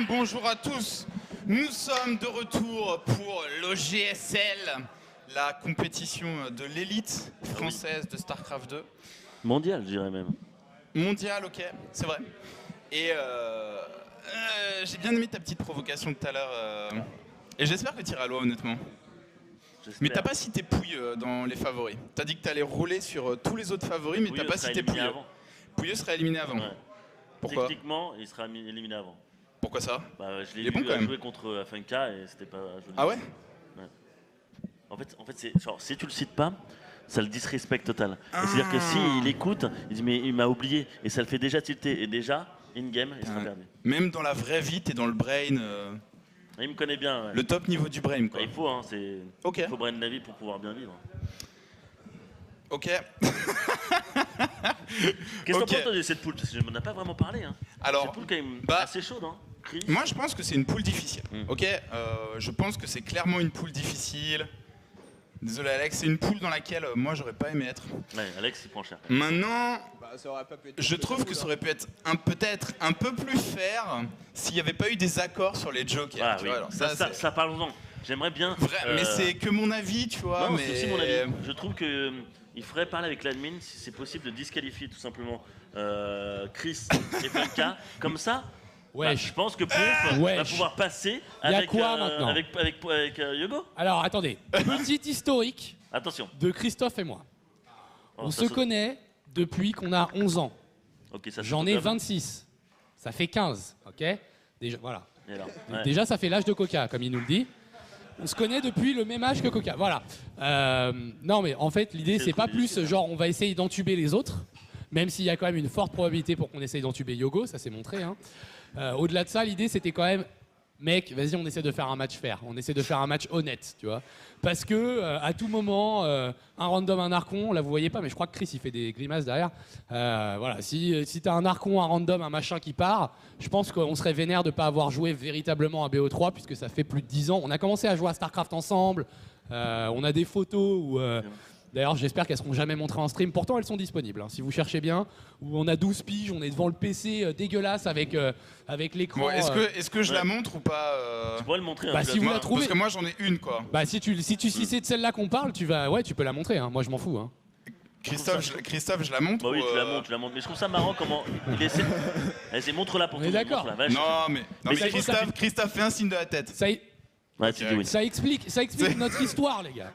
bonjour à tous. Nous sommes de retour pour l'OGSL, la compétition de l'élite française de StarCraft 2. Mondial, je dirais même. Mondial, ok, c'est vrai. Et j'ai bien aimé ta petite provocation tout à l'heure. Et j'espère que tu iras loin, honnêtement. Mais t'as pas cité Pouille dans les favoris. T'as dit que t'allais rouler sur tous les autres favoris, mais t'as pas cité Pouille. Pouilleux sera éliminé avant. Ouais. Pourquoi? Techniquement, il sera éliminé avant. Pourquoi ça? Bah, je l'ai vu jouer contre Afunka et c'était pas joli. Ah ouais? En fait c'est genre, si tu le cites pas, ça le disrespect total. C'est-à-dire que s'il écoute, il dit mais il m'a oublié et ça le fait déjà tilter et déjà in-game il sera perdu. Même dans la vraie vie, t'es dans le brain. Il me connaît bien. Ouais. Le top niveau du brain quoi. Bah, il faut, hein, c'est. Ok. Il faut brain la vie pour pouvoir bien vivre. Ok. Qu'est-ce que t'en penses de cette poule? Parce que je m'en ai pas vraiment parlé. Hein. Alors, cette poule quand même assez chaude. Hein. Moi je pense que c'est une poule difficile. Ok. Je pense que c'est clairement une poule difficile. Désolé Alex, c'est une poule dans laquelle moi j'aurais pas aimé être. Ouais, Alex il prend cher. Maintenant, je trouve que ça aurait pu être peut-être un peu plus fair s'il n'y avait pas eu des accords sur les jokers. Ah, oui. Alors, ça parlons-en. J'aimerais bien. Mais c'est que mon avis, tu vois. Non, mais c'est aussi mon avis. Je trouve que il faudrait parler avec l'admin si c'est possible de disqualifier tout simplement Chris et Funka. Comme ça, bah, je pense que Ponf va pouvoir passer avec, avec Yogo. Alors attendez, petit historique de Christophe et moi. On se connaît depuis qu'on a 11 ans. Okay, j'en ai 26. Ça fait 15, ok? Déjà, voilà. Alors, déjà, ça fait l'âge de Coca, comme il nous le dit. On se connaît depuis le même âge que Coca. Voilà. Non, mais en fait, l'idée, c'est pas plus genre on va essayer d'entuber les autres, même s'il y a quand même une forte probabilité pour qu'on essaye d'entuber Yogo, ça c'est montré. Hein. Au-delà de ça, l'idée, c'était quand même, mec, vas-y, on essaie de faire un match fair. On essaie de faire un match honnête, tu vois. Parce que à tout moment, un random, un archon, là vous voyez pas, mais je crois que Chris il fait des grimaces derrière. Voilà, si t'as un archon, un random, un machin qui part, je pense qu'on serait vénère de pas avoir joué véritablement à BO3 puisque ça fait plus de 10 ans. On a commencé à jouer à StarCraft ensemble. On a des photos où. D'ailleurs, j'espère qu'elles seront jamais montrées en stream. Pourtant, elles sont disponibles, hein, si vous cherchez bien. Où on a 12 piges, on est devant le PC dégueulasse avec l'écran. Bon, est-ce que je la montre ou pas Tu pourrais le montrer. Bah, si vous la trouvez. Parce que moi, j'en ai une, quoi. Bah, si c'est de celle-là qu'on parle, tu peux la montrer. Hein. Moi, je m'en fous. Hein. Christophe, je la montre. Bah oui, tu la montres. Mais je trouve ça marrant comment il essaie. Vas-y, montre-la pour tout le monde. D'accord. Non, mais Christophe fait un signe de la tête. Ça explique notre histoire, les gars.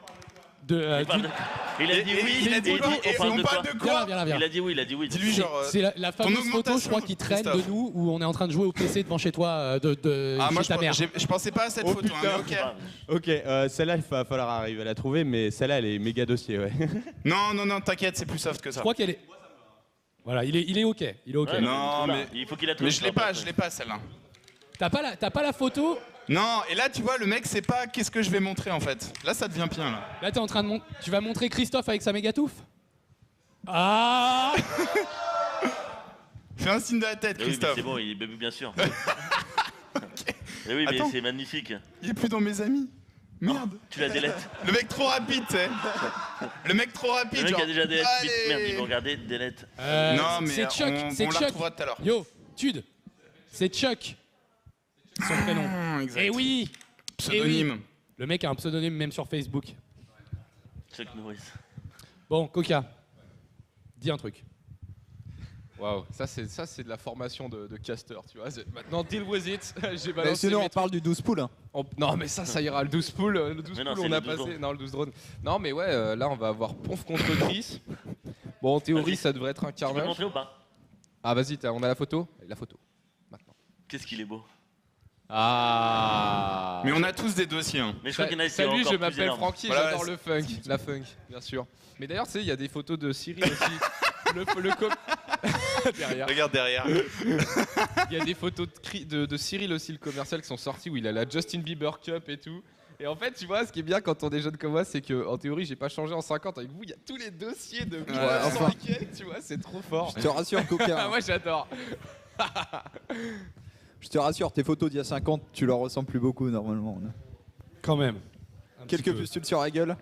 Il a dit oui, il a dit oui, et on parle de quoi? Viens. Il a dit oui. Dis-lui genre. C'est la fameuse photo, je crois, qui traîne de nous où on est en train de jouer au PC devant chez toi, chez ta mère. Je pensais pas à cette photo. Ok, celle-là, il va falloir arriver à la trouver, mais celle-là, elle est méga dossier, ouais. Non, t'inquiète, c'est plus soft que ça. Je crois qu'elle est. Voilà, il est ok. Ouais, non, mais il faut qu'il la trouve. Mais je l'ai pas celle-là. T'as pas la photo? Non, et là tu vois le mec sait pas qu'est-ce que je vais montrer en fait. Là ça devient bien là. Là t'es en train de tu vas montrer Christophe avec sa méga touffe? Ah. Fais un signe de la tête Christophe. Oui, c'est bon, il est baby bien sûr. Okay. Mais oui, mais c'est magnifique. Il est plus dans mes amis. Merde. Oh, tu la délètes. Le mec trop rapide, tu sais. Le mec trop rapide. Le mec genre, a déjà délète. Merde, ils vont regarder délète. Non mais c'est Chuck. On la retrouvera tout à l'heure. Yo, Tude. C'est Chuck. Son prénom. Exact. Et oui. Pseudonyme. Oui. Le mec a un pseudonyme même sur Facebook. Chuck Norris. Bon, Coca, dis un truc. Waouh, ça c'est de la formation de caster, tu vois. Maintenant, deal with it. J'ai balancé. Mais sinon, on parle du 12 pool. Hein. Non, mais ça ira. Le 12 pool, on a passé. Non, le 12 drone. Non, mais ouais, là, on va avoir Ponf contre Chris. Bon, en théorie, ça devrait être un carnage. Tu peux montrer ou pas? Ah, vas-y, on a la photo. La photo. Maintenant. Qu'est-ce qu'il est beau. Ah. Mais on a tous des dossiers. Hein. Mais je crois qu'il y en a Salut, je m'appelle Francky, voilà, j'adore le funk. La funk, bien sûr. Mais d'ailleurs, tu sais, il y a des photos de Cyril aussi. Derrière. Regarde derrière. Il y a des photos de Cyril aussi, le commercial, qui sont sortis où il a la Justin Bieber Cup et tout. Et en fait, tu vois, ce qui est bien quand on est jeune comme moi, c'est que en théorie, j'ai pas changé en 50. Avec vous, il y a tous les dossiers de tu vois, c'est trop fort. Je te rassure, Coca. Moi, j'adore. Je te rassure, tes photos d'il y a 50, tu leur ressembles plus beaucoup normalement. Quand même. Quelques pustules sur la gueule.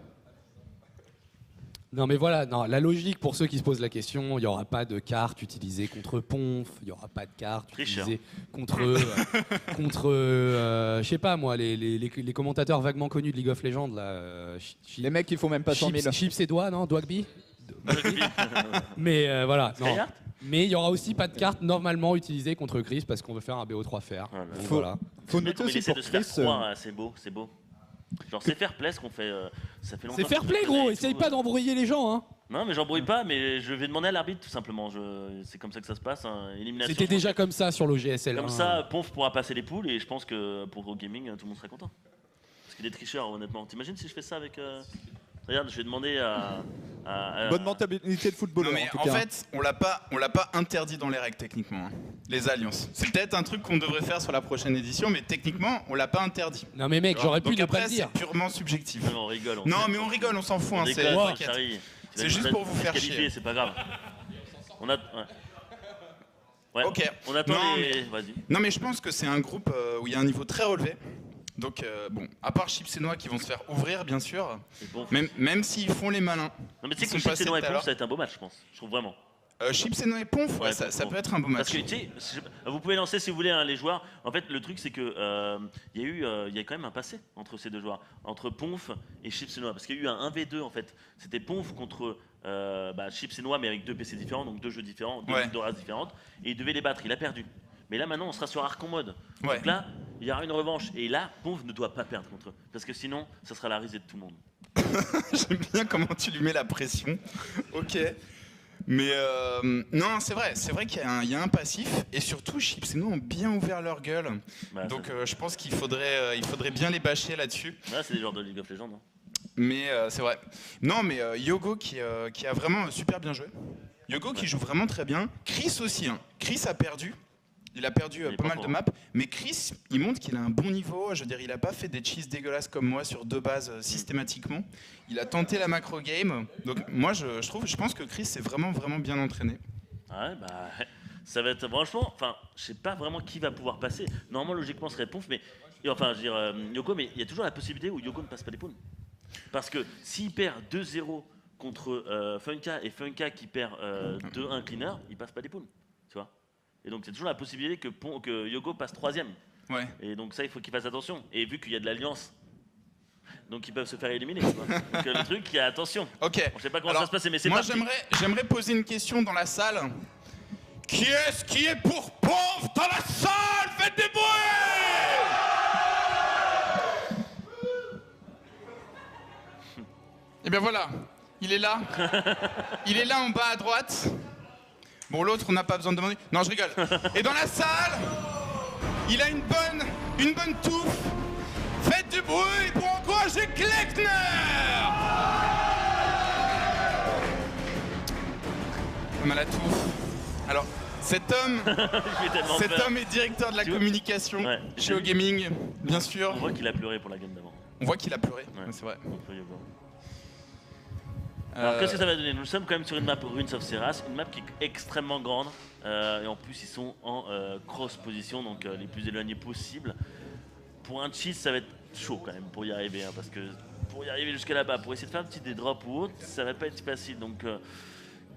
Non mais voilà, non, la logique pour ceux qui se posent la question, il n'y aura pas de carte utilisée contre Ponf, il n'y aura pas de carte utilisée contre, je sais pas moi, les commentateurs vaguement connus de League of Legends là. Les mecs qui font même pas 100 000. Chips et doigts, non, Dwagby. Mais voilà, non. Mais il n'y aura aussi pas de carte normalement utilisée contre Chris parce qu'on veut faire un BO3 fer. Faut noter aussi pour Chris. C'est beau, c'est beau. Genre c'est fair play ce qu'on fait, ça fait longtemps. C'est fair play gros, essaye pas d'embrouiller les gens hein. Non mais j'embrouille pas, mais je vais demander à l'arbitre tout simplement, c'est comme ça que ça se passe, hein. Élimination. C'était déjà comme ça sur l'OGSL. Comme ça, Ponf pourra passer les poules et je pense que pour Go Gaming tout le monde serait content. Parce qu'il est tricheur honnêtement, t'imagines si je fais ça avec... Regarde, je vais demander à bonne mentalité de footballeur. Non mais en fait, on l'a pas interdit dans les règles techniquement. Hein. Les alliances. C'est peut-être un truc qu'on devrait faire sur la prochaine édition, mais techniquement, on l'a pas interdit. Non mais mec, j'aurais pu ne pas le dire. C'est purement subjectif. Non, on rigole. On rigole, on s'en fout. Hein, c'est juste pour vous faire chier. C'est pas grave. On a. Ouais. Ok. On attend les. Vas-y. Non mais je pense que c'est un groupe où il y a un niveau très relevé. Donc bon, à part Chips et Noix qui vont se faire ouvrir bien sûr, même s'ils font les malins. Non mais tu sais que Chips et Noix et Ponf ça va être un beau match je pense, je trouve vraiment. Chips et Noix et Ponf, ouais, ça peut être un beau match. Parce que tu sais, vous pouvez lancer si vous voulez hein, les joueurs. En fait le truc c'est que il y a quand même un passé entre ces deux joueurs, entre Ponf et Chips et Noix. Parce qu'il y a eu un 1v2 en fait, c'était Ponf contre Chips et Noix mais avec deux PC différents, donc deux jeux différents, deux races différentes. Et il devait les battre, il a perdu. Mais là maintenant on sera sur Arcon mode. Ouais. Donc là, il y aura une revanche. Et là, Ponf ne doit pas perdre contre eux. Parce que sinon, ça sera la risée de tout le monde. J'aime bien comment tu lui mets la pression. Ok. Mais non, c'est vrai qu'il y a un passif. Et surtout, Chips et nous ont bien ouvert leur gueule. Donc je pense qu'il faudrait bien les bâcher là-dessus. Là, c'est des joueurs de League of Legends. Hein. Mais c'est vrai. Non, mais Yogo qui a vraiment super bien joué. Yogo qui joue vraiment très bien. Chris aussi. Hein. Chris a perdu. Il a perdu pas mal de maps, mais Chris, il montre qu'il a un bon niveau. Je veux dire, il a pas fait des cheats dégueulasses comme moi sur deux bases systématiquement. Il a tenté la macro game. Donc moi, je pense que Chris est vraiment bien entraîné. Ouais, bah ça va être franchement. Enfin, je sais pas vraiment qui va pouvoir passer. Normalement, logiquement, ce serait Ponf, mais enfin, je veux dire Yoko, mais il y a toujours la possibilité où Yoko ne passe pas les poules. Parce que s'il perd 2-0 contre Funka et Funka qui perd 2-1 cleaner, il passe pas les poules. Tu vois. Et donc c'est toujours la possibilité que Yogo passe 3ème. Ouais. Et donc ça, il faut qu'il fasse attention. Et vu qu'il y a de l'alliance, donc ils peuvent se faire éliminer. Tu vois. Donc le truc, il y a attention. Ok. On sait pas comment ça se passe, mais c'est moi parti. j'aimerais poser une question dans la salle. Qui est-ce qui est pour Ponf dans la salle? Faites des bruits! Et bien voilà, il est là. Il est là en bas à droite. Bon, l'autre, on n'a pas besoin de demander. Non, je rigole. Et dans la salle, il a une bonne touffe. Faites du bruit pour encourager Kleckner. Comme à la touffe. Alors, cet homme est directeur de la communication chez OGaming, bien sûr. On voit qu'il a pleuré pour la game d'avant. On voit qu'il a pleuré, c'est vrai. Alors qu'est-ce que ça va donner? Nous sommes quand même sur une map Ruins of Seras, une map qui est extrêmement grande et en plus ils sont en cross position, donc les plus éloignés possibles. Pour un cheat ça va être chaud quand même pour y arriver, hein, parce que pour y arriver jusqu'à là-bas, pour essayer de faire un petit des drops ou autre, ça va pas être facile. Donc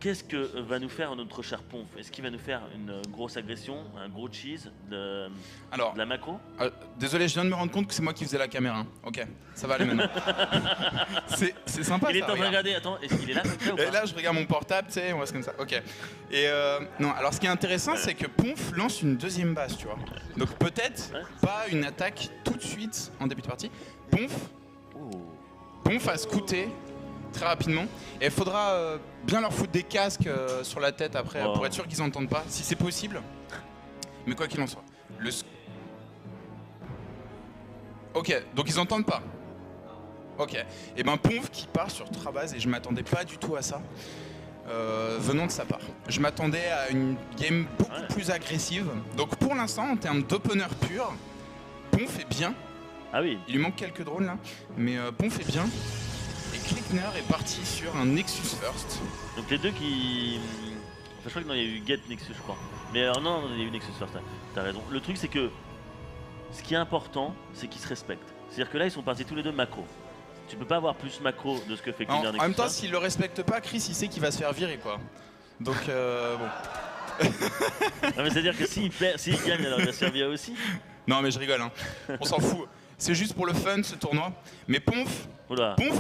qu'est-ce que va nous faire notre cher Ponf? Est-ce qu'il va nous faire une grosse agression, un gros cheese, de la macro? Désolé, je viens de me rendre compte que c'est moi qui faisais la caméra. Ok, ça va aller maintenant. c'est sympa. Il est en train de regarder, attends, est-ce qu'il est là ou pas? Et là, je regarde mon portable, tu sais, on voit comme ça. Ok. Et non, alors ce qui est intéressant, c'est que Ponf lance une deuxième base, tu vois. Donc peut-être pas une attaque tout de suite en début de partie. Ponf a scouté très rapidement. Et il faudra bien leur foutre des casques sur la tête après pour être sûr qu'ils n'entendent pas, si c'est possible. Mais quoi qu'il en soit. Ok, donc ils n'entendent pas. Ok. Et ben Ponf qui part sur Trabaz et je m'attendais pas du tout à ça. Venant de sa part. Je m'attendais à une game beaucoup plus agressive. Donc pour l'instant, en termes d'opener pur, Ponf est bien. Ah oui. Il lui manque quelques drones là, mais Ponf est bien. Et Kleckner est parti sur un Nexus First. Donc les deux qui... Enfin je crois qu'il y a eu Get Nexus je crois. Mais non, il y a eu Nexus First, t'as raison. Le truc c'est que ce qui est important, c'est qu'ils se respectent. C'est-à-dire que là ils sont partis tous les deux macro. Tu peux pas avoir plus macro de ce que fait Cleaner. En même temps, s'il le respecte pas, Chris, il sait qu'il va se faire virer, quoi. Donc, bon. Non, mais c'est-à-dire que s'il gagne, alors il va se faire virer aussi. Non, mais je rigole, hein. On s'en fout. C'est juste pour le fun, ce tournoi. Mais Ponf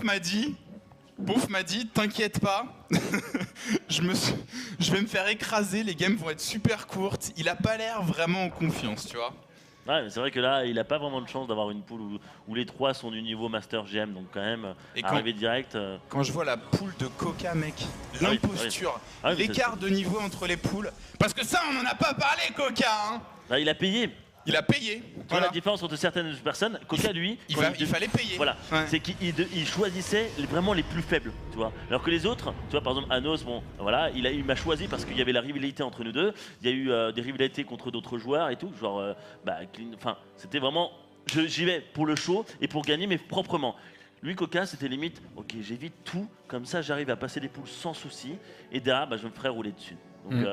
m'a dit, t'inquiète pas, je vais me faire écraser, les games vont être super courtes. Il a pas l'air vraiment en confiance, tu vois. Ouais, mais c'est vrai que là, il a pas vraiment de chance d'avoir une poule où les 3 sont du niveau Master GM, donc quand même, arriver direct... Quand je vois la poule de Coca, mec, l'imposture, l'écart de niveau entre les poules, parce que ça, on n'en a pas parlé, Coca, hein. Là, il a payé. Il a payé. Voilà. La différence entre certaines personnes, Coca lui, il fallait payer. Voilà, c'est qu'il choisissait vraiment les plus faibles, tu vois. Alors que les autres, tu vois, par exemple Anos, bon, voilà, il m'a choisi parce qu'il y avait la rivalité entre nous deux. Il y a eu des rivalités contre d'autres joueurs et tout, genre, enfin, c'était vraiment, j'y vais pour le show et pour gagner, mais proprement. Lui, Coca, c'était limite, ok, j'évite tout, comme ça, j'arrive à passer des poules sans souci, et derrière, je me ferai rouler dessus. Donc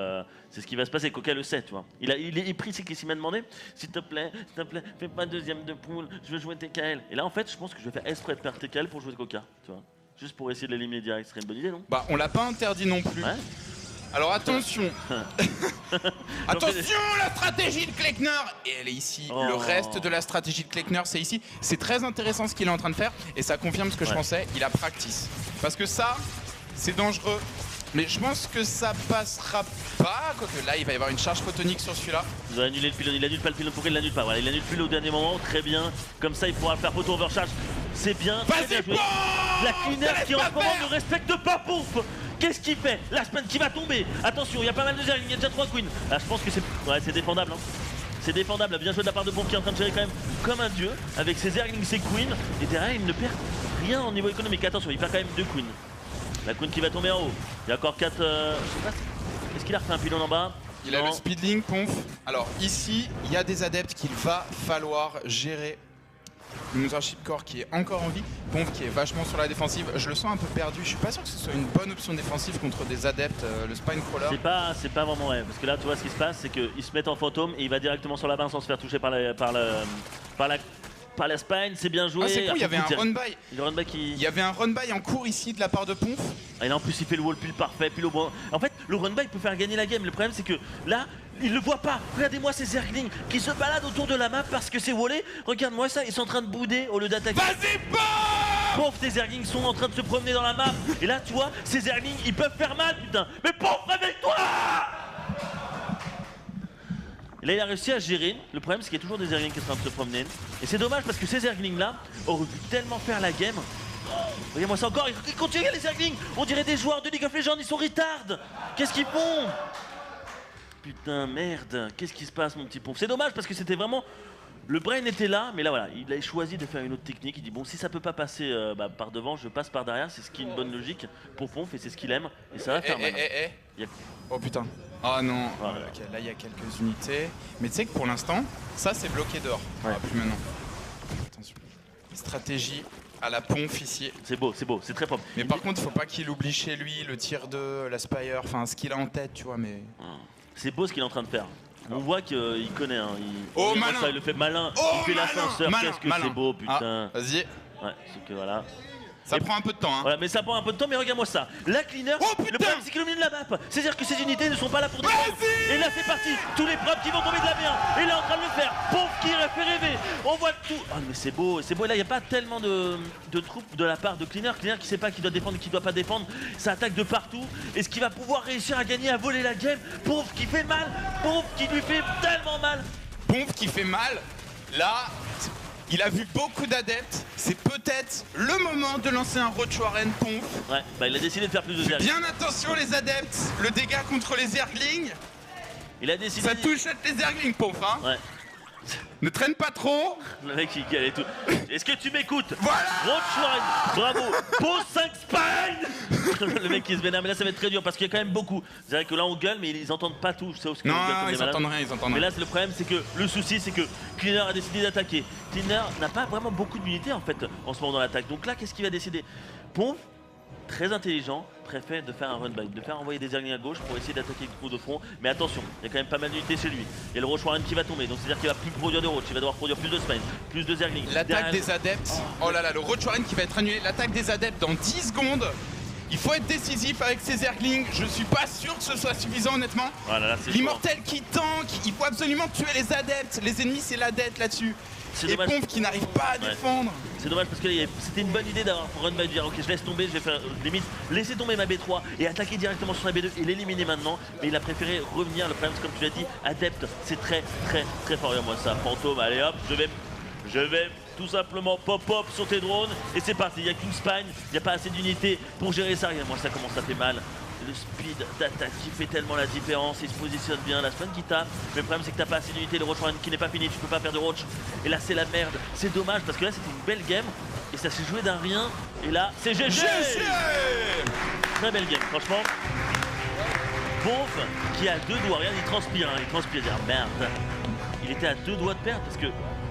c'est ce qui va se passer, Coca le sait, tu vois. Il est pris, c'est qu'il m'a demandé, s'il te plaît, fais pas deuxième de poule, je veux jouer TKL. Et là en fait, je pense que je vais faire exprès de perdre TKL pour jouer de Coca, tu vois. Juste pour essayer de l'éliminer direct, ce serait une bonne idée, non? Bah on l'a pas interdit non plus. Ouais. Alors attention. Attention, la stratégie de Kleckner. Et elle est ici. Le reste de la stratégie de Kleckner, c'est ici. C'est très intéressant ce qu'il est en train de faire. Et ça confirme ce que je pensais, il a practice. Parce que ça, c'est dangereux. Mais je pense que ça passera pas, quoique là il va y avoir une charge photonique sur celui-là. Il va annuler le pylône, il annule pas le pylône, pourquoi il l'annule pas? Voilà, il annule plus au dernier moment, très bien. Comme ça il pourra faire photo overcharge. C'est bien, très bien joué. La Cleaner qui en ce moment ne respecte pas Ponf. Qu'est-ce qu'il fait? La semaine qui va tomber. Attention, il y a pas mal de zerglings, il y a déjà 3 queens. Là je pense que c'est défendable. Hein. C'est défendable, bien joué de la part de Ponf qui est en train de gérer quand même comme un dieu. Avec ses zerglings, ses queens. Et derrière il ne perd rien au niveau économique. Attention, il perd quand même 2 queens. La queen qui va tomber en haut. Il y a encore 4... je sais pas. Est-ce qu'il a refait un pylône en bas? Il a le speedlink, Ponf. Alors ici, il y a des adeptes qu'il va falloir gérer. Le Mothership Core qui est encore en vie. Ponf qui est vachement sur la défensive. Je le sens un peu perdu. Je suis pas sûr que ce soit une bonne option défensive contre des adeptes. Le Spine Crawler. C'est pas vraiment vrai. Parce que là, tu vois ce qui se passe, c'est qu'ils se mettent en fantôme et il va directement sur la main sans se faire toucher par la spine, c'est bien joué. Ah, c'est cool, il y avait un run-by. Il y avait un run-by en cours ici de la part de Ponf. Et là en plus il fait le wall pull parfait, puis le bon. En fait le run-by peut faire gagner la game. Le problème c'est que là, il le voit pas. Regardez-moi ces zerglings qui se baladent autour de la map parce que c'est wallé. Regarde-moi ça, ils sont en train de bouder au lieu d'attaquer. Vas-y, Ponf, tes zerglings sont en train de se promener dans la map. Et là tu vois, ces zerglings ils peuvent faire mal, putain. Mais Ponf, réveille-toi! Et là il a réussi à gérer. Le problème c'est qu'il y a toujours des zerglings qui sont en train de se promener. Et c'est dommage parce que ces zerglings là auraient pu tellement faire la game. Regarde-moi ça encore, ils continuent les zerglings. On dirait des joueurs de League of Legends, ils sont retard. Qu'est-ce qu'ils font? Putain merde, qu'est-ce qui se passe mon petit Ponf? C'est dommage parce que c'était vraiment... Le brain était là, mais là voilà, il a choisi de faire une autre technique. Il dit bon, si ça peut pas passer par devant, je passe par derrière. C'est ce qui est une bonne logique pour Ponf et c'est ce qu'il aime. Et ça va faire mal. Oh putain. Ah non, voilà. Okay, là il y a quelques unités. Mais tu sais que pour l'instant, ça c'est bloqué dehors. Ouais. Plus maintenant. Attention. Stratégie à la Ponf ici. C'est beau, c'est très propre. Mais par contre, il faut pas qu'il oublie chez lui le tir 2, la Spire, enfin ce qu'il a en tête, tu vois. Mais c'est beau ce qu'il est en train de faire. On voit qu'il connaît, hein. Malin. Ça, il le fait malin, il fait l'ascenseur, qu'est-ce que c'est beau, putain. Vas-y. Ouais, c'est que voilà. Ça prend un peu de temps, hein. Voilà, mais ça prend un peu de temps, mais regarde-moi ça. La Cleaner, le problème c'est qu'il domine la map. C'est-à-dire que ces unités ne sont pas là pour défendre. Et là c'est parti, tous les probes qui vont tomber de la B1. Et là en train de le faire. Ponf qui fait rêver. On voit tout. Ah mais c'est beau, c'est beau. Et là il n'y a pas tellement de troupes de la part de Cleaner. Cleaner qui sait pas qui doit défendre et qui doit pas défendre. Ça attaque de partout. Est-ce qu'il va pouvoir réussir à gagner, à voler la game? Ponf qui fait mal. Ponf qui lui fait tellement mal. Ponf qui fait mal. Là... Il a vu beaucoup d'adeptes, c'est peut-être le moment de lancer un Road to Arène Ponf. Ouais, bah il a décidé de faire plus de zerglings. Bien attention les adeptes, le dégât contre les zerglings. Il a décidé. Ça touche les zerglings Ponf, hein. Ouais. Ne traîne pas trop. Le mec il gueule et tout. Est-ce que tu m'écoutes? Voilà. Road to Arène, bravo. Pose 5 spines. Le mec qui se vénère, mais là ça va être très dur parce qu'il y a quand même beaucoup. C'est vrai que là on gueule mais ils entendent pas tout. Je sais aussi que non, ils entendent rien, ils entendent rien. Mais là le problème c'est que le souci c'est que Cleaner a décidé d'attaquer. Cleaner n'a pas vraiment beaucoup d'unités en fait en ce moment dans l'attaque. Donc là qu'est-ce qu'il va décider? Ponf très intelligent, préfère de faire un run by, de faire envoyer des zerglings à gauche pour essayer d'attaquer le coup de front. Mais attention, il y a quand même pas mal d'unités chez lui. Il y a le Roach Warren qui va tomber, donc c'est-à-dire qu'il va plus produire de Roach, il va devoir produire plus de Spine, plus de zerglings. L'attaque des adeptes, oh là là, le Roach Warren qui va être annulé. L'attaque des adeptes dans 10 secondes. Il faut être décisif avec ces zerglings. Je suis pas sûr que ce soit suffisant honnêtement. Voilà, l'immortel qui tank, il faut absolument tuer les adeptes. Les ennemis c'est l'adept là-dessus. Et Pomf qui n'arrive pas à défendre. C'est dommage parce que c'était une bonne idée d'avoir run by, de dire ok je laisse tomber, je vais faire limite laisser tomber ma B3 et attaquer directement sur la B2 et l'éliminer maintenant. Mais il a préféré revenir. Le problème c'est comme tu l'as dit, adepte c'est très fort. Moi ça, fantôme, allez hop, je vais tout simplement pop-up sur tes drones et c'est parti. Il n'y a qu'une spine, il n'y a pas assez d'unités pour gérer ça. Regarde moi ça commence à faire mal. Le speed d'attaque qui fait tellement la différence, il se positionne bien, la spin qui tape. Mais le problème c'est que t'as pas assez d'unités, le Roach Warren qui n'est pas fini, tu peux pas faire de Roach. Et là c'est la merde, c'est dommage parce que là c'était une belle game et ça s'est joué d'un rien. Et là c'est GG. Très belle game, franchement. Pomf qui a 2 doigts, regarde il transpire, il dit ah, merde. Il était à 2 doigts de perdre parce que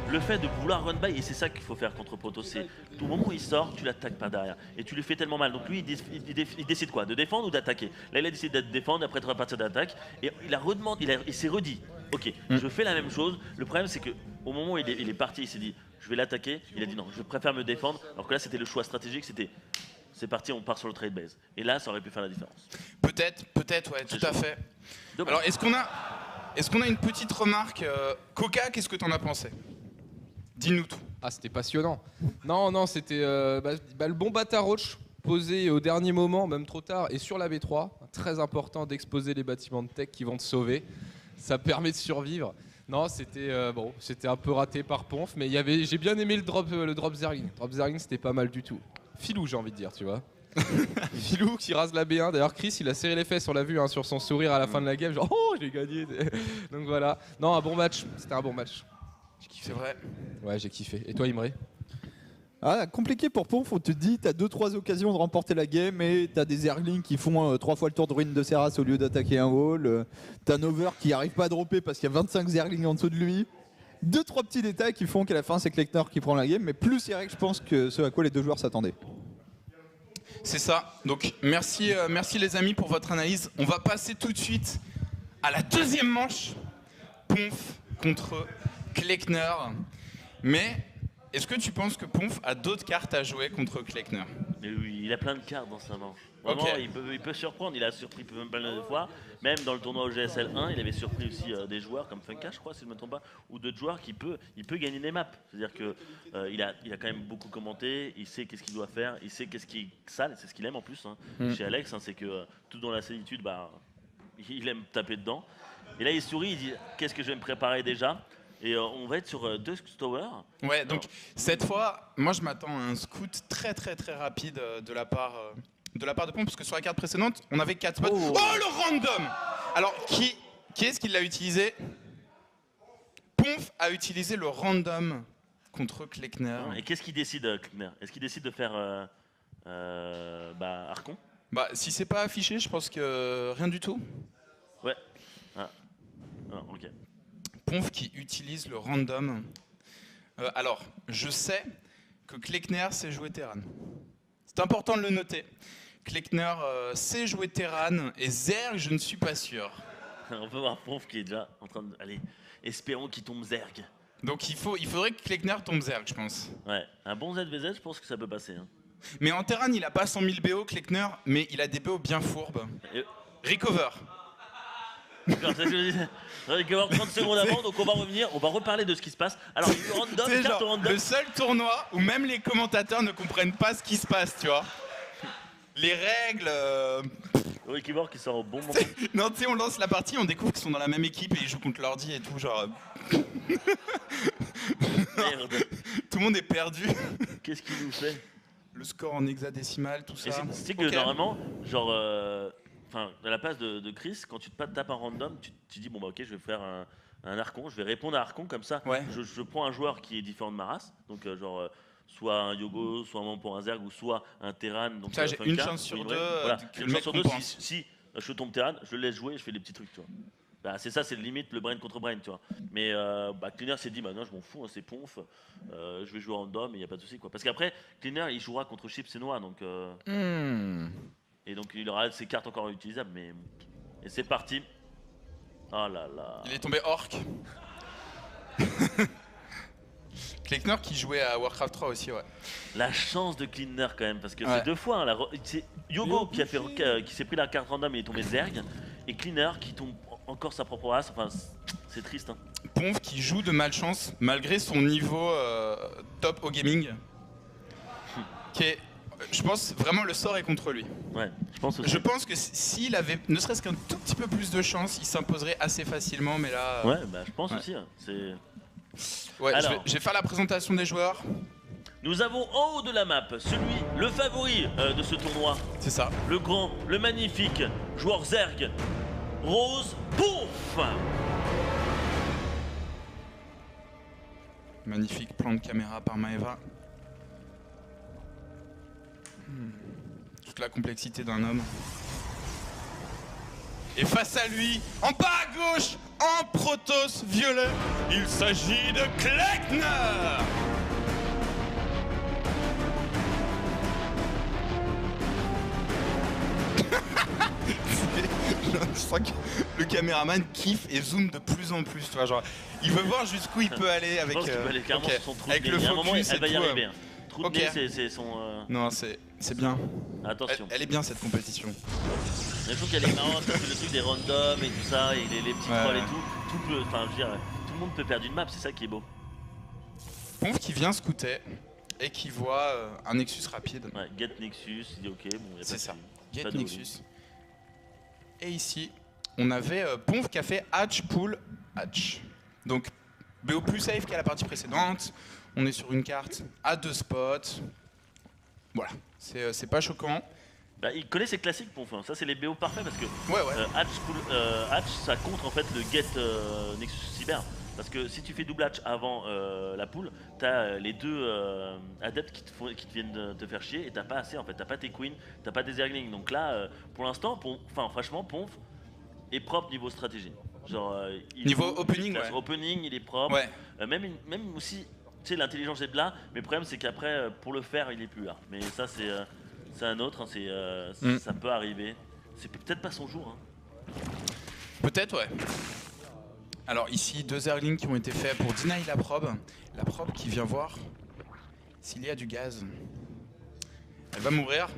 le fait de vouloir run by, et c'est ça qu'il faut faire contre Proto, c'est au moment où il sort, tu l'attaques pas derrière. Et tu lui fais tellement mal. Donc lui, il décide quoi? De défendre ou d'attaquer? Là, il a décidé de défendre, après de repartir d'attaque. Et il s'est redit, ok, je fais la même chose. Le problème, c'est que au moment où il est parti, il s'est dit, je vais l'attaquer. Il a dit non, je préfère me défendre. Alors que là, c'était le choix stratégique, c'est parti, on part sur le trade base. Et là, ça aurait pu faire la différence. Peut-être, ouais, tout à fait. Dommage. Alors, est-ce qu'on a une petite remarque Coca, qu'est-ce que t'en as pensé? Dis-nous tout. Ah, c'était passionnant. Non, c'était le bon bâtard Roach posé au dernier moment, même trop tard, et sur la B3. Très important d'exposer les bâtiments de tech qui vont te sauver. Ça permet de survivre. Non, c'était un peu raté par Pomf, mais j'ai bien aimé le drop Zergling. Drop Zergling, c'était pas mal du tout. Filou, j'ai envie de dire, tu vois. Filou qui rase la B1. D'ailleurs, Chris, il a serré les fesses, on l'a vu, sur son sourire à la fin de la game, genre oh, j'ai gagné. Donc voilà. Non, un bon match. C'était un bon match. J'ai kiffé. C'est vrai. Ouais, j'ai kiffé. Et toi, Imré? Ah, compliqué pour Pomf, on te dit, t'as 2-3 occasions de remporter la game et t'as des Zerglings qui font 3 fois le tour de ruine de Serras au lieu d'attaquer un wall. T'as Nover qui arrive pas à dropper parce qu'il y a 25 Zerglings en dessous de lui. 2-3 petits détails qui font qu'à la fin c'est Kleckner qui prend la game, mais plus c'est vrai que je pense que ce à quoi les deux joueurs s'attendaient. C'est ça. Donc merci les amis pour votre analyse. On va passer tout de suite à la deuxième manche. Pomf contre Kleckner. Mais est-ce que tu penses que Pomf a d'autres cartes à jouer contre Kleckner? Oui, il a plein de cartes dans sa manche. Vraiment, okay. il peut surprendre. Il a surpris pas mal de fois. Même dans le tournoi au GSL 1, il avait surpris aussi des joueurs comme Funka, je crois, si je ne me trompe pas, ou d'autres joueurs il peut gagner des maps. C'est-à-dire que il a quand même beaucoup commenté. Il sait qu'est-ce qu'il doit faire. Il sait qu'est-ce qui est sale. C'est ce qu'il aime en plus. Chez Alex, c'est que tout dans la solitude, il aime taper dedans. Et là, il sourit. Il dit qu'est-ce que je vais me préparer déjà? Et on va être sur 2 towers. Ouais, donc cette fois, moi je m'attends à un scout très rapide de la part de Pomf, parce que sur la carte précédente, on avait 4 spots. Oh, le random! Alors, qui est-ce qui l'a utilisé? Pomf a utilisé le random contre Kleckner. Et qu'est-ce qu'il décide, Kleckner? Est-ce qu'il décide de faire Archon? Si c'est pas affiché, je pense que rien du tout. Ouais. Ok. Pomf qui utilise le random. Alors, je sais que Kleckner sait jouer Terran. C'est important de le noter. Kleckner sait jouer Terran et Zerg, je ne suis pas sûr. On peut voir Pomf qui est déjà en train de... Allez, espérons qu'il tombe Zerg. Donc il faudrait que Kleckner tombe Zerg, je pense. Ouais, un bon ZVZ, je pense que ça peut passer. Mais en Terran, il a pas 100 000 BO, Kleckner, mais il a des BO bien fourbes. Recover. D'accord, c'est ce que je disais. Il va 30 secondes avant, donc on va revenir, on va reparler de ce qui se passe. Alors, il y a eu random, carte random. Le seul tournoi où même les commentateurs ne comprennent pas ce qui se passe, tu vois. Les règles... Ricky Moore qui sort au bon moment. Non, tu sais, on lance la partie, on découvre qu'ils sont dans la même équipe et ils jouent contre l'ordi et tout, genre... Merde. Tout le monde est perdu. Qu'est-ce qu'il nous fait? Le score en hexadécimal, tout ça. C'est que normalement, genre... à la place de Chris, quand tu te tapes un random, tu dis bon ok, je vais faire un Archon, je vais répondre à Archon comme ça. Ouais. Je prends un joueur qui est différent de ma race, donc soit un Yogo, soit un pour un Zerg ou soit un Terran. Donc ça, j'ai une chance sur deux. Voilà, une chance sur deux. Si je tombe Terran, je le laisse jouer, je fais des petits trucs, tu vois. Bah, c'est ça, c'est limite le brain contre brain, tu vois. Mais Cleaner s'est dit, bah non, je m'en fous, hein, c'est Ponf, je vais jouer en random, il n'y a pas de souci, quoi. Parce qu'après, Cleaner, il jouera contre Chips et Noah, donc... Et donc il aura ses cartes encore utilisables, mais... Et c'est parti. Oh là là. Il est tombé orc. Kleckner qui jouait à Warcraft 3 aussi, ouais. La chance de Cleaner quand même, parce que c'est 2 fois. Hein, c'est Yogo qui s'est pris la carte random et il est tombé Zerg, et Cleaner qui tombe encore sa propre race. Enfin, c'est triste. Hein. Ponf qui joue de malchance malgré son niveau top au gaming, qui est, je pense vraiment le sort est contre lui. Ouais, je pense aussi. Je pense que s'il avait ne serait-ce qu'un tout petit peu plus de chance, il s'imposerait assez facilement, mais là. Ouais, bah je pense aussi. Hein. C'est. Ouais, alors, je vais faire la présentation des joueurs. Nous avons en haut de la map le favori de ce tournoi. C'est ça. Le grand, le magnifique joueur Zerg, Rose Ponf. Magnifique plan de caméra par Maeva. Toute la complexité d'un homme. Et face à lui, en bas à gauche, en Protoss violet, il s'agit de Kleckner. Je sens que le caméraman kiffe et zoome de plus en plus, tu vois, genre, il veut voir jusqu'où il peut aller avec, avec le focus. Elle va y arriver. Hein. Trou de nez, c'est son. Non, c'est bien. Attention. Elle est bien cette compétition. Je trouve qu'elle est marrante, parce que le truc des randoms et tout ça, et les petits trolls et tout, enfin, je veux dire, tout le monde peut perdre une map, c'est ça qui est beau. Ponf qui vient scouter et qui voit un Nexus rapide. Ouais, get Nexus, il dit ok, bon, y a pas c'est ça. Get pas Nexus. Et ici, on avait Ponf qui a fait Hatch, Pool, Hatch. Donc, BO plus safe qu'à la partie précédente. On est sur une carte à 2 spots. Voilà, c'est pas choquant. Bah, il connaît ses classiques, Ponf. Ça, c'est les BO parfaits parce que ouais. Hatch, ça contre en fait le get Nexus Cyber. Parce que si tu fais double hatch avant la pool, t'as les 2 adeptes qui te viennent te faire chier et t'as pas assez en fait. T'as pas tes queens, t'as pas des zerglings. Donc là, pour l'instant, franchement, Ponf est propre niveau stratégie. Genre, niveau opening, ouais. Opening, il est propre. Ouais. Même aussi, tu sais, l'intelligence est là. Mais le problème, c'est qu'après, pour le faire, il est plus là. Mais ça, c'est un autre. Hein, ça peut arriver. C'est peut-être pas son jour. Hein. Peut-être, ouais. Alors ici, 2 Zerglings qui ont été faits pour deny la probe. La probe qui vient voir s'il y a du gaz. Elle va mourir.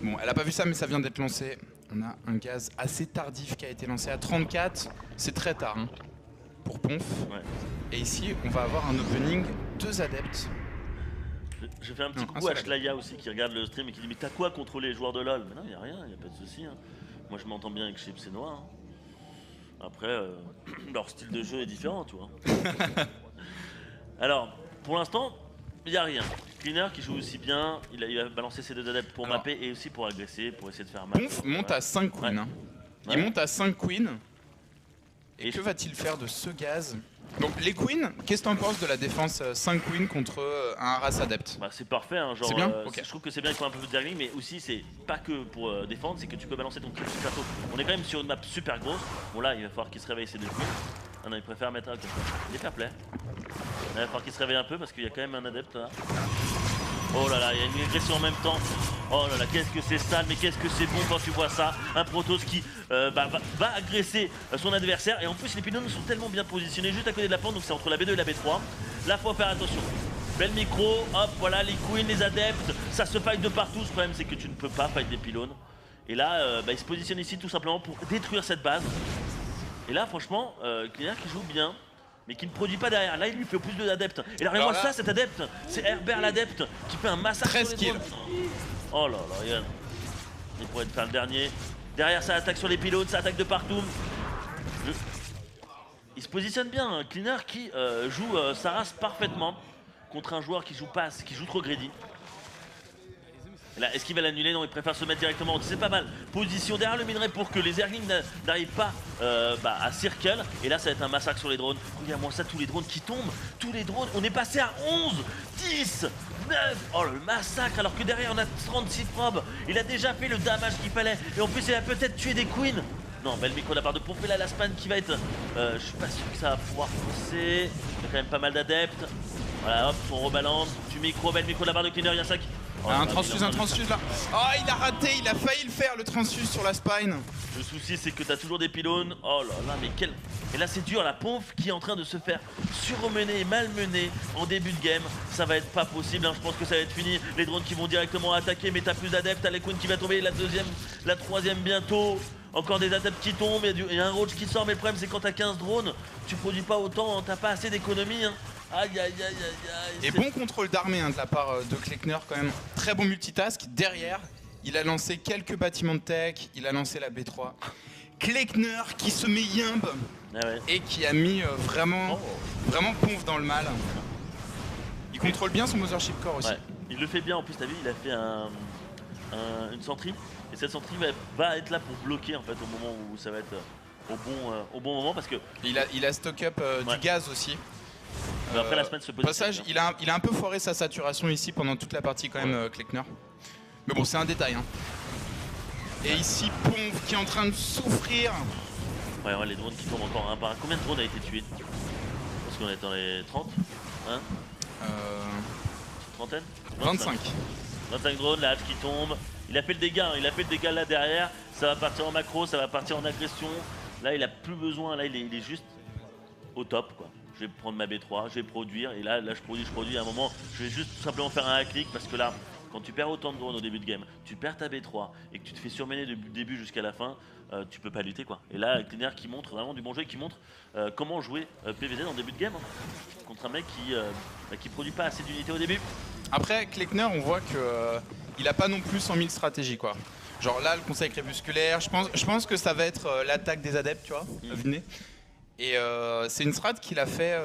Bon, elle a pas vu ça, mais ça vient d'être lancé. On a un gaz assez tardif qui a été lancé à 34. C'est très tard hein, pour Ponf. Ouais. Et ici, on va avoir un opening 2 adeptes. Je fais un petit coucou à Shlaya aussi qui regarde le stream et qui dit mais t'as quoi contre les joueurs de LoL? Mais non, il n'y a rien, il n'y a pas de souci. Hein. Moi je m'entends bien avec Chips et Noah. Hein. Après, leur style de jeu est différent, tu vois. Alors, pour l'instant, il n'y a rien. Cleaner qui joue aussi bien, il a balancé ses 2 adeptes pour mapper et aussi pour agresser, pour essayer de faire mal. Ponf monte à 5 queens. Ouais. Hein. Il monte à 5 queens. Et que va-t-il faire de ce gaz? Donc les queens, qu'est-ce que t'en penses de la défense 5 queens contre un race adepte? Bah, c'est parfait, hein, genre, c'est bien okay. Je trouve que c'est bien qu'il faut un peu de zergling, mais aussi c'est pas que pour défendre, c'est que tu peux balancer ton kill super tôt. On est quand même sur une map super grosse. Bon là, il va falloir qu'il se réveille ces 2 queens. Ah non, il préfère mettre un okay. Il est fair play. Là, il va falloir qu'il se réveille un peu parce qu'il y a quand même un adepte là. Oh là là, il y a une agression en même temps. Oh là là, qu'est-ce que c'est sale, mais qu'est-ce que c'est bon quand tu vois ça. Un Protoss qui va agresser son adversaire. Et en plus, les pylônes sont tellement bien positionnés juste à côté de la pente, donc c'est entre la B2 et la B3. Là, faut faire attention. Belle micro, hop, voilà, les queens, les adeptes. Ça se fight de partout. Le problème, c'est que tu ne peux pas fight des pylônes. Et là, il se positionne ici tout simplement pour détruire cette base. Et là, franchement, Cleaner qui joue bien. Mais qui ne produit pas derrière. Là, il lui fait plus d'adeptes. Et là, regardez-moi ça, cet adepte. C'est Herbert l'adepte qui fait un massacre. 13 kills. Oh là là, regarde. Il pourrait faire le dernier. Derrière, ça attaque sur les pylônes, ça attaque de partout. Il se positionne bien. Hein. Cleaner qui joue sa race parfaitement contre un joueur qui joue pas, qui joue trop greedy. Là, est-ce qu'il va l'annuler? Non, il préfère se mettre directement. C'est pas mal. Position derrière le minerai pour que les Zerglings n'arrivent pas à circle. Et là, ça va être un massacre sur les drones. Regarde-moi ça, tous les drones qui tombent. Tous les drones. On est passé à 11, 10, 9. Oh, le massacre. Alors que derrière, on a 36 probes. Il a déjà fait le damage qu'il fallait. Et en plus, il a peut-être tué des queens. Non, belle micro de la part de Ponf. Et là, la span qui va être. Je suis pas sûr que ça va pouvoir pousser. Il y a quand même pas mal d'adeptes. Voilà, hop, on rebalance. Du micro, belle micro de la part de Cleaner. Il y a 5. Oh, un transfuse là. Oh, il a raté, il a failli le faire le transfuse sur la spine. Le souci, c'est que t'as toujours des pylônes. Oh là là, mais quel. Et là, c'est dur, la Ponf qui est en train de se faire surmener, malmener en début de game. Ça va être pas possible, hein. Je pense que ça va être fini. Les drones qui vont directement attaquer, mais t'as plus d'adeptes. T'as les Queen qui va tomber, la troisième bientôt. Encore des adeptes qui tombent, il y a un roach qui sort, mais le problème, c'est quand t'as 15 drones, tu produis pas autant, t'as pas assez d'économie. Hein. Aïe aïe aïe aïe aïe. Et bon contrôle d'armée de la part de Kleckner quand même. Très bon multitask. Derrière, il a lancé quelques bâtiments de tech, il a lancé la B3. Kleckner qui se met yimb et qui a mis vraiment Ponf dans le mal. Il contrôle bien son Mothership Core aussi. Ouais. Il le fait bien en plus, t'as vu, il a fait une sentry. Et cette sentry va être là pour bloquer en fait au moment où ça va être au bon moment parce que. Il a stock up du gaz aussi. Mais après la semaine se positionne. Passage, il a un peu foiré sa saturation ici pendant toute la partie quand même, Kleckner. Mais bon, c'est un détail. Hein. Et ici, Ponf qui est en train de souffrir. Ouais, les drones qui tombent encore un par un. Combien de drones a été tué? Parce qu'on est dans les 30 hein Trentaine 25. 25 drones, la hache qui tombe. Il a fait le dégât, il a fait le dégât là derrière. Ça va partir en macro, ça va partir en agression. Là, il a plus besoin, là, il est juste au top, quoi. Je vais prendre ma B3, je vais produire, et là je produis, à un moment, je vais juste tout simplement faire un hack-click parce que là, quand tu perds autant de drones au début de game, tu perds ta B3 et que tu te fais surmener du début jusqu'à la fin, tu peux pas lutter quoi. Et là, Cleaner qui montre vraiment du bon jeu et qui montre comment jouer PVZ en début de game hein, contre un mec qui produit pas assez d'unités au début. Après, Kleckner, on voit que il a pas non plus 100 000 stratégies quoi. Genre là, le conseil crépusculaire, je pense que ça va être l'attaque des adeptes, tu vois, venez. Et c'est une strat qu'il a fait,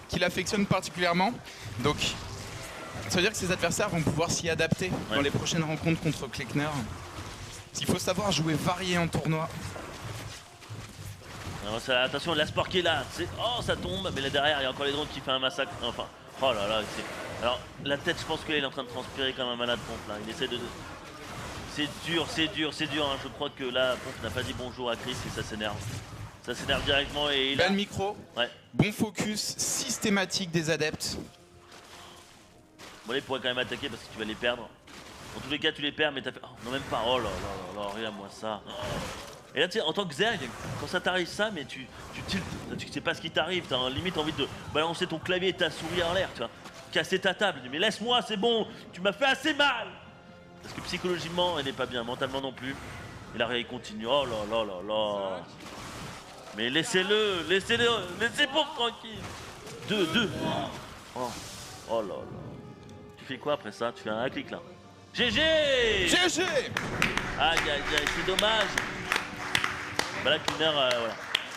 qu'il affectionne particulièrement. Donc, ça veut dire que ses adversaires vont pouvoir s'y adapter dans les prochaines rencontres contre Kleckner. Il faut savoir jouer varié en tournoi. Alors attention, la sport qui est là, oh ça tombe, mais là derrière il y a encore les drones qui fait un massacre. Enfin, oh là là, alors la tête, je pense qu'il est en train de transpirer comme un malade Ponf là. Il essaie de. C'est dur. Hein. Je crois que là, Ponf n'a pas dit bonjour à Chris et ça s'énerve. Ça s'énerve directement et il a le micro. Ouais. Bon focus systématique des adeptes. Bon là il pourrait quand même attaquer parce que tu vas les perdre. En tous les cas tu les perds mais t'as fait. Oh, non même pas. Oh là là là, regarde-moi ça. Et là tu sais en tant que Zerg, quand ça t'arrive ça, mais tu sais pas ce qui t'arrive, t'as limite envie de balancer ton clavier et ta souris en l'air, tu vois. Casser ta table, mais laisse-moi, c'est bon, tu m'as fait assez mal. Parce que psychologiquement elle n'est pas bien, mentalement non plus. Et là il continue. Oh là là là là. Mais laissez Ponf tranquille. 2. Oh là là. Tu fais quoi après ça? Tu fais un clic là. GG. GG. Aïe aïe aïe, c'est dommage. Bah là Cleaner,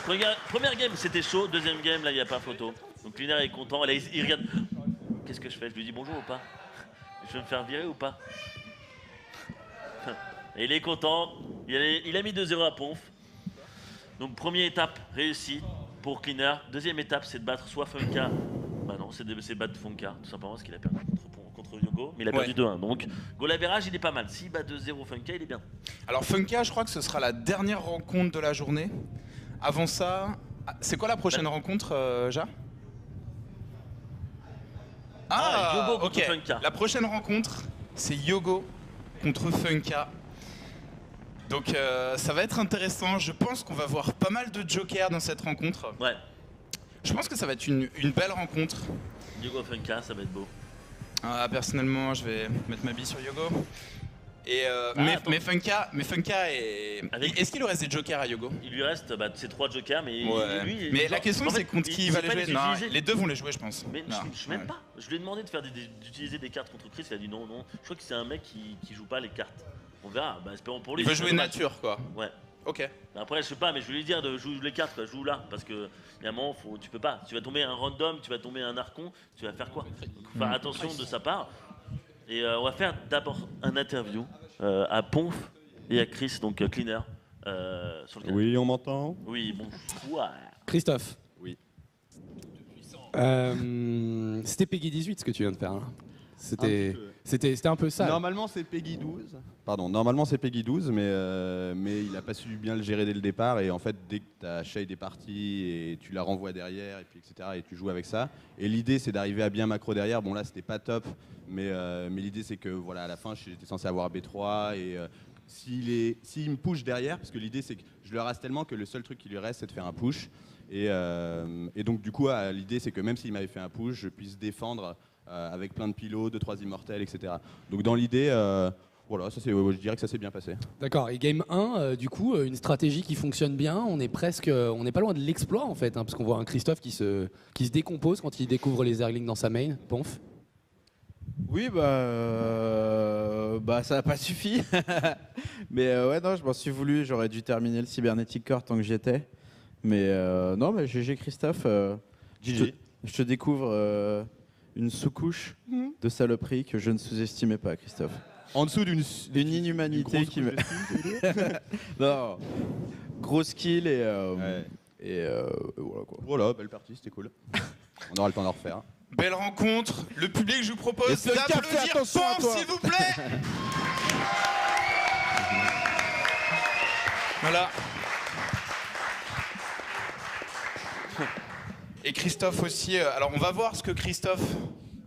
voilà. Première game c'était chaud, deuxième game là il n'y a pas photo. Donc Cleaner est content, là, il regarde. Qu'est-ce que je fais? Je lui dis bonjour ou pas? Je vais me faire virer ou pas? Et il est content, il a mis 2-0 à Ponf. Donc première étape réussie pour Cleaner. Deuxième étape c'est de battre soit Funka. Bah non, c'est de battre Funka, tout simplement parce qu'il a perdu contre Yogo, mais il a perdu 2-1. Donc goal average il est pas mal. S'il bat 2-0 Funka, il est bien. Alors Funka, je crois que ce sera la dernière rencontre de la journée. Avant ça, c'est quoi la prochaine rencontre, Ja? Yogo contre Funka. La prochaine rencontre, c'est Yogo contre Funka. Donc ça va être intéressant, je pense qu'on va voir pas mal de jokers dans cette rencontre. Ouais. Je pense que ça va être une belle rencontre. Yogo Funka, ça va être beau. Personnellement, je vais mettre ma bille sur Yogo. Et mais Funka est... Est-ce qu'il lui reste des jokers à Yogo? Il lui reste ces 3 jokers, mais lui... Mais la question c'est contre qui il va les jouer. Non, les deux vont les jouer je pense. Mais je m'aime pas. Je lui ai demandé d'utiliser des cartes contre Chris, il a dit non. Je crois que c'est un mec qui joue pas les cartes. On verra, espérons pour lui. Il veut jouer nature quoi. Ouais. Ok. Après je sais pas, mais je vais lui dire de jouer les cartes, quoi. Joue là, parce que il y a un moment, tu peux pas. Tu vas tomber un random, tu vas tomber un archon, tu vas faire quoi? Donc, faire attention de sa part. Et on va faire d'abord un interview à Ponf et à Chris, donc Cleaner. Sur le oui, on m'entend? Oui, bonjour. Christophe. Oui. C'était Peggy 18 ce que tu viens de faire. Hein. C'était. C'était un peu ça. Normalement c'est Peggy 12. Normalement c'est Peggy 12, mais il a pas su bien le gérer dès le départ. Et en fait, dès que ta shade est partie et tu la renvoies derrière, et puis etc. et tu joues avec ça. Et l'idée c'est d'arriver à bien macro derrière. Bon là c'était pas top, mais l'idée c'est que voilà à la fin j'étais censé avoir B3 et s'il me push derrière, parce que l'idée c'est que je le rase tellement que le seul truc qui lui reste c'est de faire un push. Et donc du coup l'idée c'est que même s'il m'avait fait un push, je puisse défendre avec plein de pilots, 2-3 immortels, etc. Donc dans l'idée, voilà, je dirais que ça s'est bien passé. D'accord, et Game 1, du coup, une stratégie qui fonctionne bien, on n'est pas loin de l'exploit en fait, parce qu'on voit un Christophe qui se décompose quand il découvre les Zerglings dans sa main, Ponf. Oui, ça n'a pas suffi. Mais ouais, non, je m'en suis voulu, j'aurais dû terminer le Cybernetic Core tant que j'y étais. Mais non, mais GG Christophe, je te découvre une sous-couche de saloperie que je ne sous-estimais pas, Christophe. En dessous d'une inhumanité qui me... Non, gros skill et voilà quoi. Voilà, belle partie, c'était cool. On aura le temps d'en refaire. Belle rencontre. Le public, je vous propose d'applaudir Ponf, s'il vous plaît. Voilà. Et Christophe aussi. Alors, on va voir ce que Christophe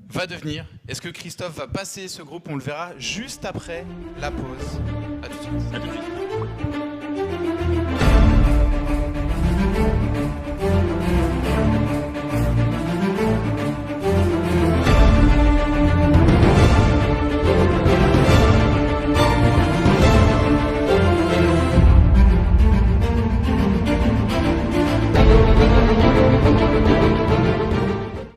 va devenir. Est-ce que Christophe va passer ce groupe? On le verra juste après la pause. À tout de suite.